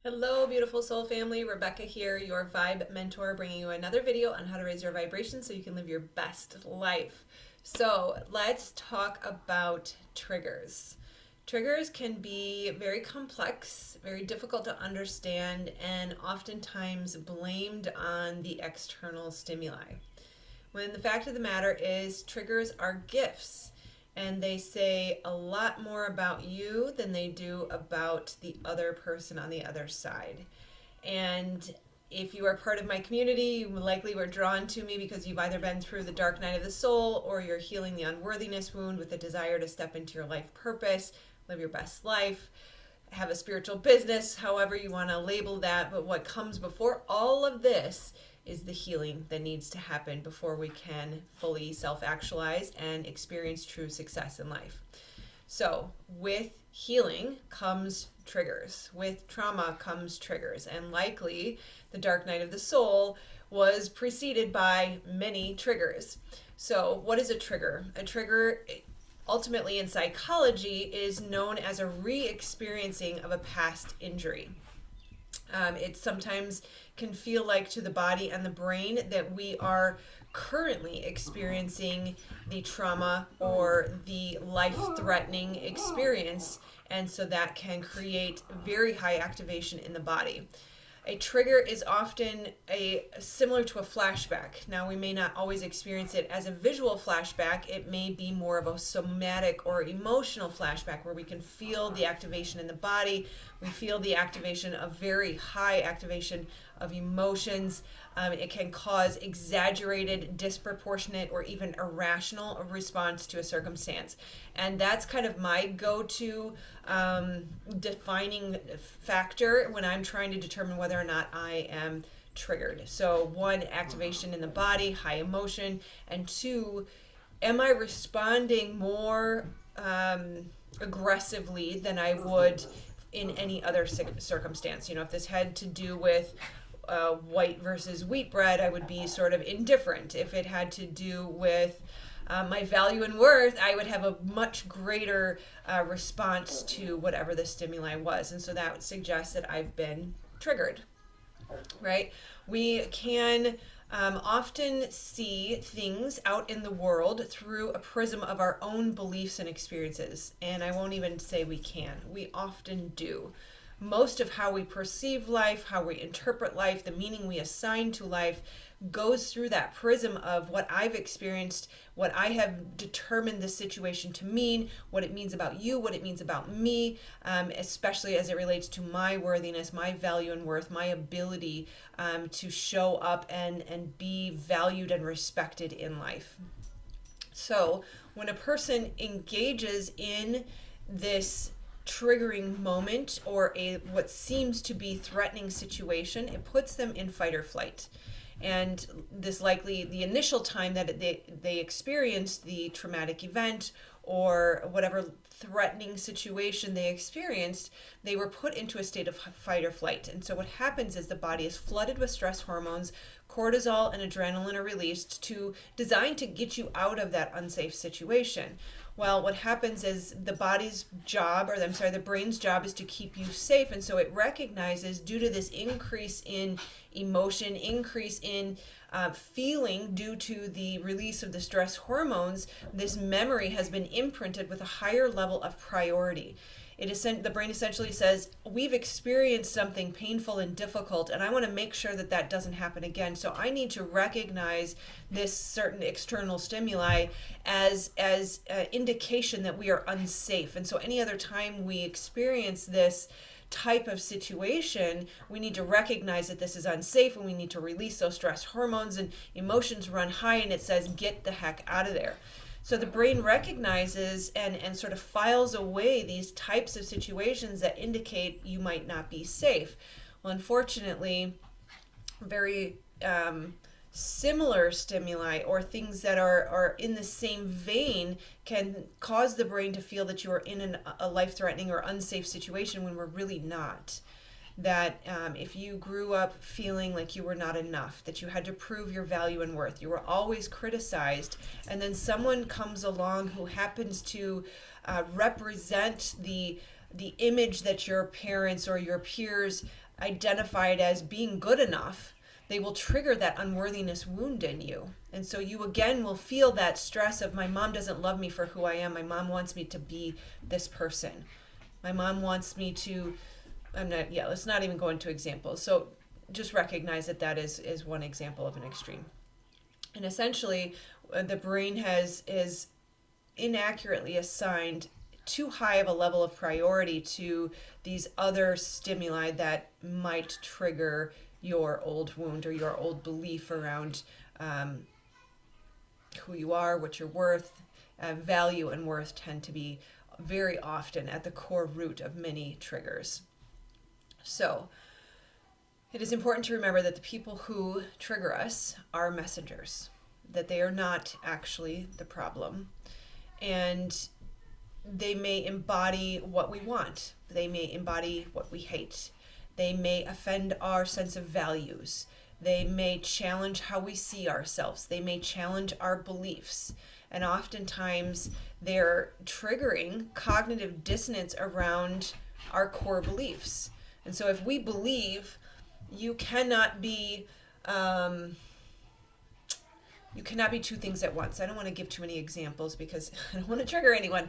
Hello, beautiful soul family. Rebecca here, your vibe mentor, bringing you another video on how to raise your vibration so you can live your best life. So, let's talk about triggers. Triggers can be very complex, very difficult to understand, and oftentimes blamed on the external stimuli. When the fact of the matter is, triggers are gifts and they say a lot more about you than they do about the other person on the other side. And if you are part of my community, you likely were drawn to me because you've either been through the dark night of the soul or you're healing the unworthiness wound with a desire to step into your life purpose, live your best life, have a spiritual business, however you want to label that. But what comes before all of this is the healing that needs to happen before we can fully self-actualize and experience true success in life. So with healing comes triggers. With trauma comes triggers. And likely the dark night of the soul was preceded by many triggers. So what is a trigger? A trigger ultimately in psychology is known as a re-experiencing of a past injury. It sometimes can feel like to the body and the brain that we are currently experiencing the trauma or the life-threatening experience, and so that can create very high activation in the body. A trigger is often similar to a flashback. Now, we may not always experience it as a visual flashback. It may be more of a somatic or emotional flashback where we can feel the activation in the body. We feel the activation of very high activation of emotions. It can cause exaggerated, disproportionate, or even irrational response to a circumstance. And that's kind of my go-to defining factor when I'm trying to determine whether or not I am triggered. So one, activation in the body, high emotion, and two, am I responding more aggressively than I would in any other circumstance? You know, if this had to do with white versus wheat bread, I would be sort of indifferent. If it had to do with my value and worth, I would have a much greater response to whatever the stimuli was. And so that would suggest that I've been triggered, right? We can often see things out in the world through a prism of our own beliefs and experiences. And I won't even say we can. We often do. Most of how we perceive life, how we interpret life, the meaning we assign to life goes through that prism of what I've experienced, what I have determined the situation to mean, what it means about you, what it means about me, especially as it relates to my worthiness, my value and worth, my ability to show up and be valued and respected in life. So when a person engages in this triggering moment or what seems to be threatening situation, it puts them in fight or flight. And this likely the initial time that they experienced the traumatic event or whatever threatening situation they experienced, they were put into a state of fight or flight. And so what happens is the body is flooded with stress hormones, cortisol and adrenaline are released designed to get you out of that unsafe situation. Well, what happens is the brain's job is to keep you safe. And so it recognizes, due to this increase in emotion, increase in feeling due to the release of the stress hormones, this memory has been imprinted with a higher level of priority. The brain essentially says, we've experienced something painful and difficult, and I want to make sure that that doesn't happen again. So I need to recognize this certain external stimuli as indication that we are unsafe. And so any other time we experience this type of situation, we need to recognize that this is unsafe and we need to release those stress hormones, and emotions run high and it says, get the heck out of there. So the brain recognizes and sort of files away these types of situations that indicate you might not be safe. Well, unfortunately, very similar stimuli or things that are in the same vein can cause the brain to feel that you are in a life-threatening or unsafe situation when we're really not. That if you grew up feeling like you were not enough, that you had to prove your value and worth, you were always criticized, and then someone comes along who happens to represent the image that your parents or your peers identify it as being good enough, they will trigger that unworthiness wound in you. And so you again will feel that stress of, my mom doesn't love me for who I am. My mom wants me to be this person. My mom wants me to, let's not even go into examples. So just recognize that that is one example of an extreme. And essentially, the brain is inaccurately assigned too high of a level of priority to these other stimuli that might trigger your old wound or your old belief around who you are, what you're worth. Value and worth tend to be very often at the core root of many triggers. So it is important to remember that the people who trigger us are messengers, that they are not actually the problem. And they may embody what we want. They may embody what we hate. They may offend our sense of values. They may challenge how we see ourselves. They may challenge our beliefs. And oftentimes they're triggering cognitive dissonance around our core beliefs. And so if we believe you cannot be two things at once. I don't want to give too many examples because I don't want to trigger anyone.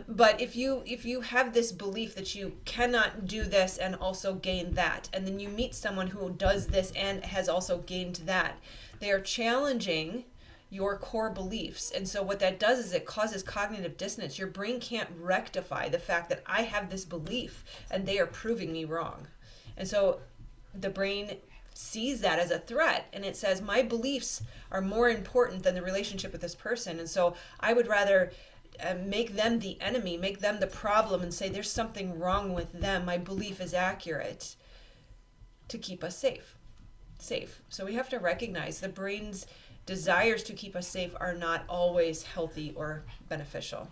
But if you have this belief that you cannot do this and also gain that, and then you meet someone who does this and has also gained that, they are challenging your core beliefs. And so what that does is it causes cognitive dissonance. Your brain can't rectify the fact that I have this belief and they are proving me wrong. And so the brain sees that as a threat, and it says, my beliefs are more important than the relationship with this person, and so I would rather make them the enemy, make them the problem, and say there's something wrong with them. My belief is accurate to keep us safe. So we have to recognize the brain's desires to keep us safe are not always healthy or beneficial.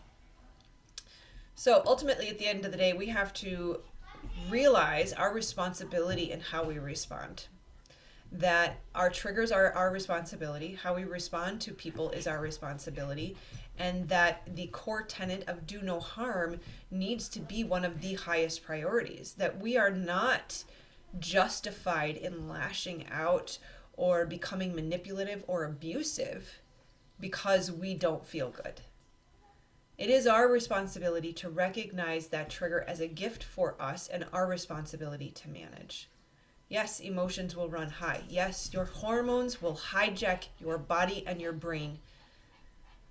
So ultimately, at the end of the day, we have to realize our responsibility in how we respond. That our triggers are our responsibility, how we respond to people is our responsibility, and that the core tenet of do no harm needs to be one of the highest priorities. That we are not justified in lashing out or becoming manipulative or abusive because we don't feel good. It is our responsibility to recognize that trigger as a gift for us and our responsibility to manage. Yes, emotions will run high. Yes, your hormones will hijack your body and your brain.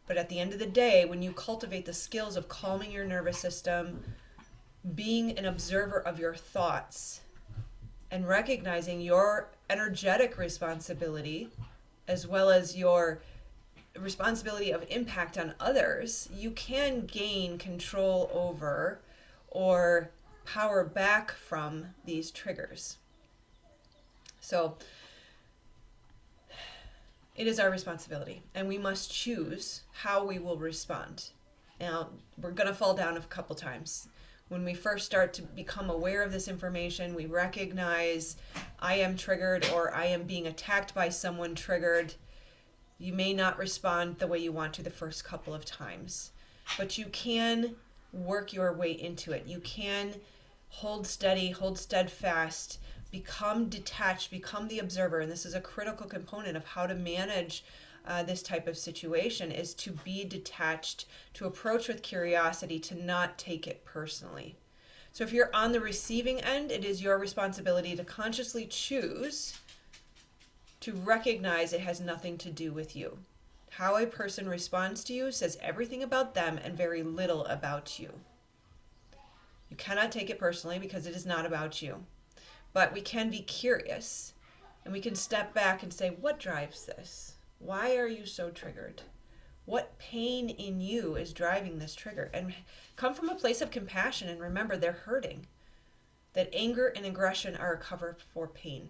But at the end of the day, when you cultivate the skills of calming your nervous system, being an observer of your thoughts, and recognizing your energetic responsibility, as well as your responsibility of impact on others, you can gain control over or power back from these triggers. So it is our responsibility, and we must choose how we will respond. Now, we're going to fall down a couple times. When we first start to become aware of this information, we recognize I am triggered or I am being attacked by someone triggered. You may not respond the way you want to the first couple of times, but you can work your way into it. You can hold steady, hold steadfast, become detached, become the observer. And this is a critical component of how to manage this type of situation, is to be detached, to approach with curiosity, to not take it personally. So if you're on the receiving end, it is your responsibility to consciously choose to recognize it has nothing to do with you. How a person responds to you says everything about them and very little about you. You cannot take it personally because it is not about you. But we can be curious, and we can step back and say, what drives this? Why are you so triggered? What pain in you is driving this trigger? And come from a place of compassion, and remember, they're hurting. That anger and aggression are a cover for pain.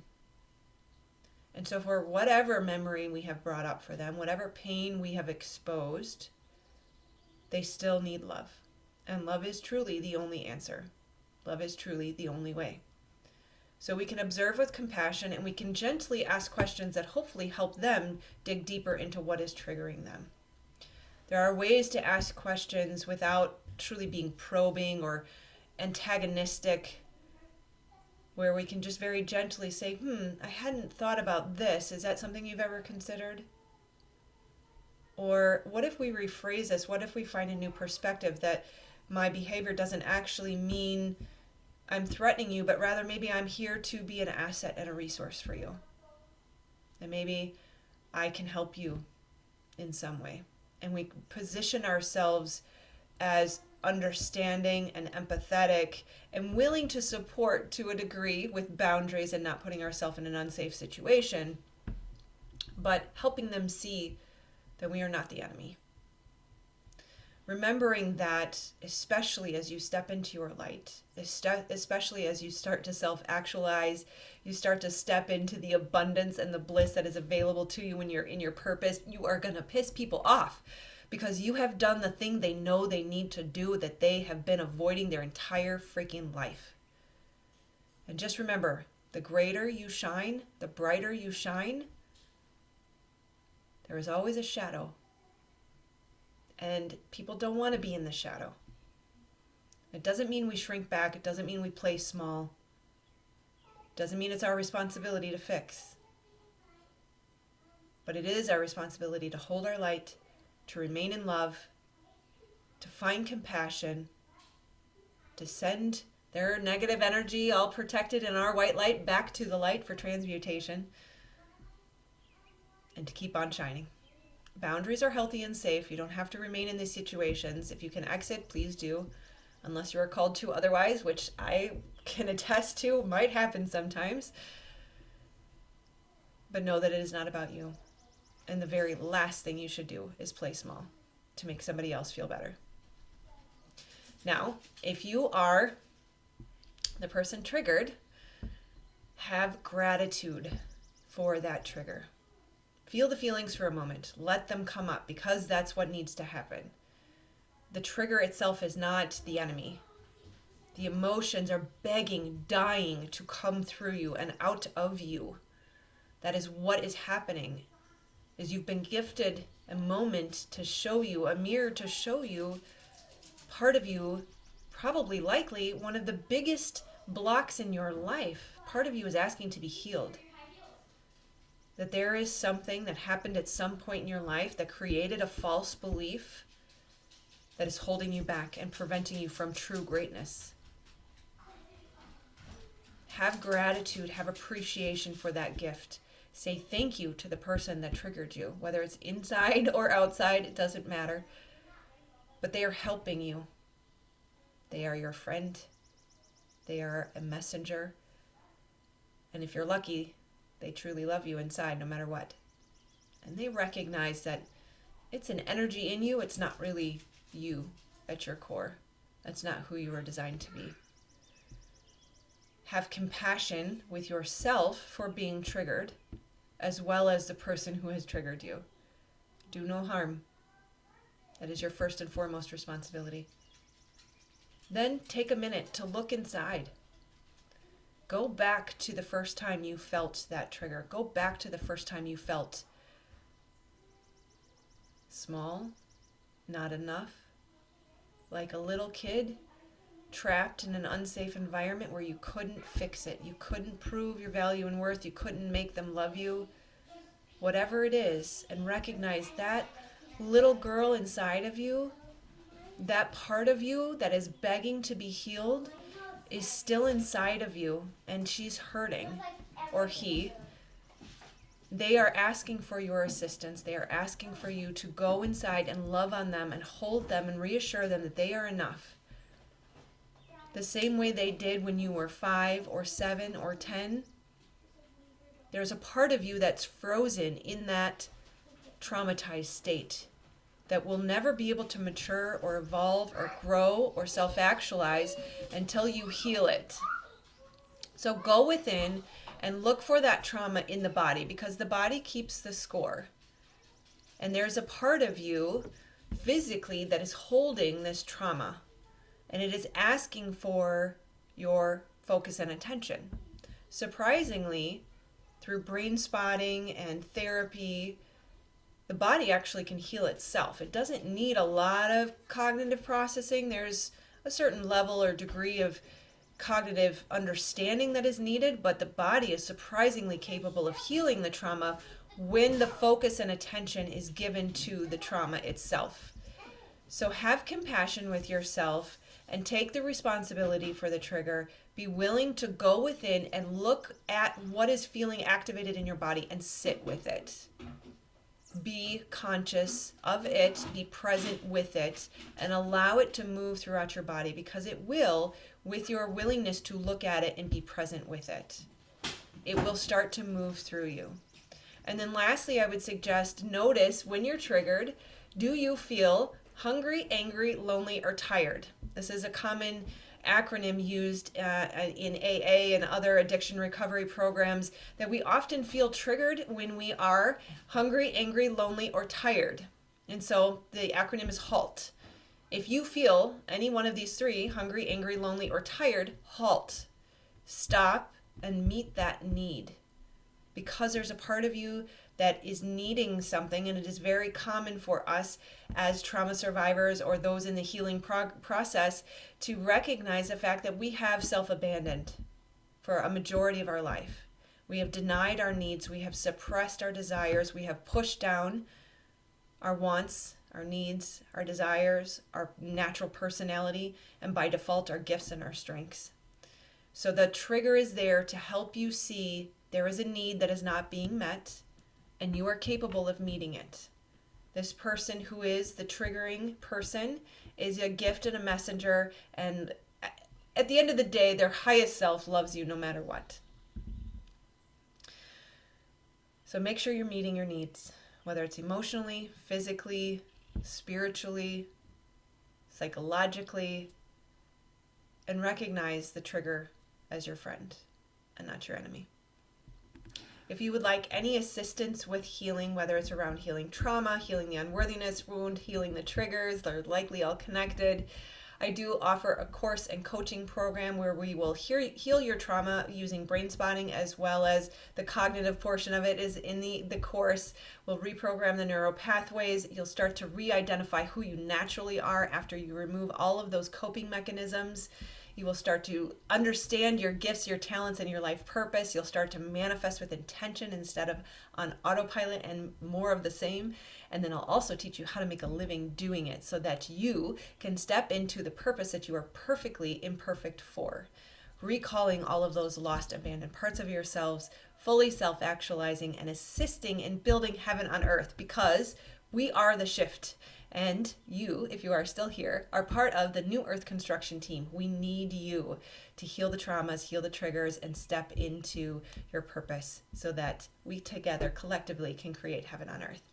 And so for whatever memory we have brought up for them, whatever pain we have exposed, they still need love. And love is truly the only answer. Love is truly the only way. So we can observe with compassion, and we can gently ask questions that hopefully help them dig deeper into what is triggering them. There are ways to ask questions without truly being probing or antagonistic. where we can just very gently say, I hadn't thought about this. Is that something you've ever considered? Or what if we rephrase this? What if we find a new perspective that my behavior doesn't actually mean I'm threatening you, but rather maybe I'm here to be an asset and a resource for you. And maybe I can help you in some way. And we position ourselves as understanding and empathetic and willing to support to a degree with boundaries and not putting ourselves in an unsafe situation, but helping them see that we are not the enemy. Remembering that, especially as you step into your light, especially as you start to self-actualize, you start to step into the abundance and the bliss that is available to you when you're in your purpose, you are going to piss people off because you have done the thing they know they need to do that they have been avoiding their entire freaking life. And just remember, the greater you shine, the brighter you shine, there is always a shadow. And people don't want to be in the shadow. It doesn't mean we shrink back. It doesn't mean we play small. It doesn't mean it's our responsibility to fix. But it is our responsibility to hold our light, to remain in love, to find compassion, to send their negative energy, all protected in our white light, back to the light for transmutation, and to keep on shining. Boundaries are healthy and safe. You don't have to remain in these situations. If you can exit, please do, unless you are called to otherwise, which I can attest to might happen sometimes. But know that it is not about you. And the very last thing you should do is play small to make somebody else feel better. Now, if you are the person triggered, have gratitude for that trigger. Feel the feelings for a moment. Let them come up because that's what needs to happen. The trigger itself is not the enemy. The emotions are begging, dying to come through you and out of you. That is what is happening. Is you've been gifted a moment to show you, a mirror to show you part of you, probably likely one of the biggest blocks in your life. Part of you is asking to be healed. That there is something that happened at some point in your life that created a false belief that is holding you back and preventing you from true greatness. Have gratitude, have appreciation for that gift. Say thank you to the person that triggered you, whether it's inside or outside, it doesn't matter. But they are helping you. They are your friend. They are a messenger. And if you're lucky, they truly love you inside no matter what. And they recognize that it's an energy in you. It's not really you at your core. That's not who you were designed to be. Have compassion with yourself for being triggered, as well as the person who has triggered you. Do no harm. That is your first and foremost responsibility. Then take a minute to look inside. Go back to the first time you felt that trigger. Go back to the first time you felt small, not enough, like a little kid trapped in an unsafe environment where you couldn't fix it. You couldn't prove your value and worth. You couldn't make them love you. Whatever it is, and recognize that little girl inside of you, that part of you that is begging to be healed, is still inside of you, and she's hurting, or he. They are asking for your assistance. They are asking for you to go inside and love on them and hold them and reassure them that they are enough. The same way they did when you were 5 or 7 or 10. There's a part of you that's frozen in that traumatized state that will never be able to mature or evolve or grow or self-actualize until you heal it. So go within and look for that trauma in the body, because the body keeps the score. And there's a part of you physically that is holding this trauma, and it is asking for your focus and attention. Surprisingly, through brain spotting and therapy, the body actually can heal itself. It doesn't need a lot of cognitive processing. There's a certain level or degree of cognitive understanding that is needed, but the body is surprisingly capable of healing the trauma when the focus and attention is given to the trauma itself. So have compassion with yourself and take the responsibility for the trigger. Be willing to go within and look at what is feeling activated in your body and sit with it. Be conscious of it, be present with it, and allow it to move throughout your body, because it will, with your willingness to look at it and be present with it. It will start to move through you. And then lastly, I would suggest notice when you're triggered, do you feel hungry, angry, lonely, or tired? This is a common acronym used in AA and other addiction recovery programs, that we often feel triggered when we are hungry, angry, lonely, or tired. And so the acronym is HALT. If you feel any one of these three, hungry, angry, lonely, or tired, halt. Stop and meet that need. Because there's a part of you that is needing something, and it is very common for us as trauma survivors or those in the healing process to recognize the fact that we have self-abandoned for a majority of our life. We have denied our needs, we have suppressed our desires, we have pushed down our wants, our needs, our desires, our natural personality, and by default our gifts and our strengths. So the trigger is there to help you see there is a need that is not being met, and you are capable of meeting it. This person who is the triggering person is a gift and a messenger, and at the end of the day, their highest self loves you no matter what. So make sure you're meeting your needs, whether it's emotionally, physically, spiritually, psychologically, and recognize the trigger as your friend and not your enemy. If you would like any assistance with healing, whether it's around healing trauma, healing the unworthiness wound, healing the triggers, they're likely all connected. I do offer a course and coaching program where we will heal your trauma using brain spotting, as well as the cognitive portion of it is in the course. We'll reprogram the neural pathways. You'll start to re-identify who you naturally are after you remove all of those coping mechanisms. You will start to understand your gifts, your talents, and your life purpose. You'll start to manifest with intention instead of on autopilot and more of the same. And then I'll also teach you how to make a living doing it so that you can step into the purpose that you are perfectly imperfect for. Recalling all of those lost, abandoned parts of yourselves, fully self-actualizing and assisting in building heaven on earth, because we are the shift. And you, if you are still here, are part of the New Earth construction team. We need you to heal the traumas, heal the triggers, and step into your purpose so that we together collectively can create heaven on earth.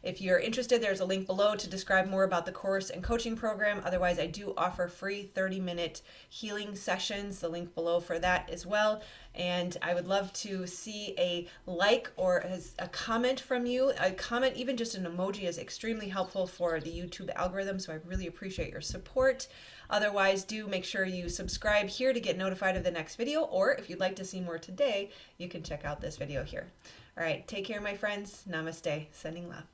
If you're interested, there's a link below to describe more about the course and coaching program. Otherwise, I do offer free 30-minute healing sessions, the link below for that as well. And I would love to see a like or a comment from you. A comment, even just an emoji, is extremely helpful for the YouTube algorithm, so I really appreciate your support. Otherwise, do make sure you subscribe here to get notified of the next video, or if you'd like to see more today, you can check out this video here. All right, take care, my friends. Namaste. Sending love.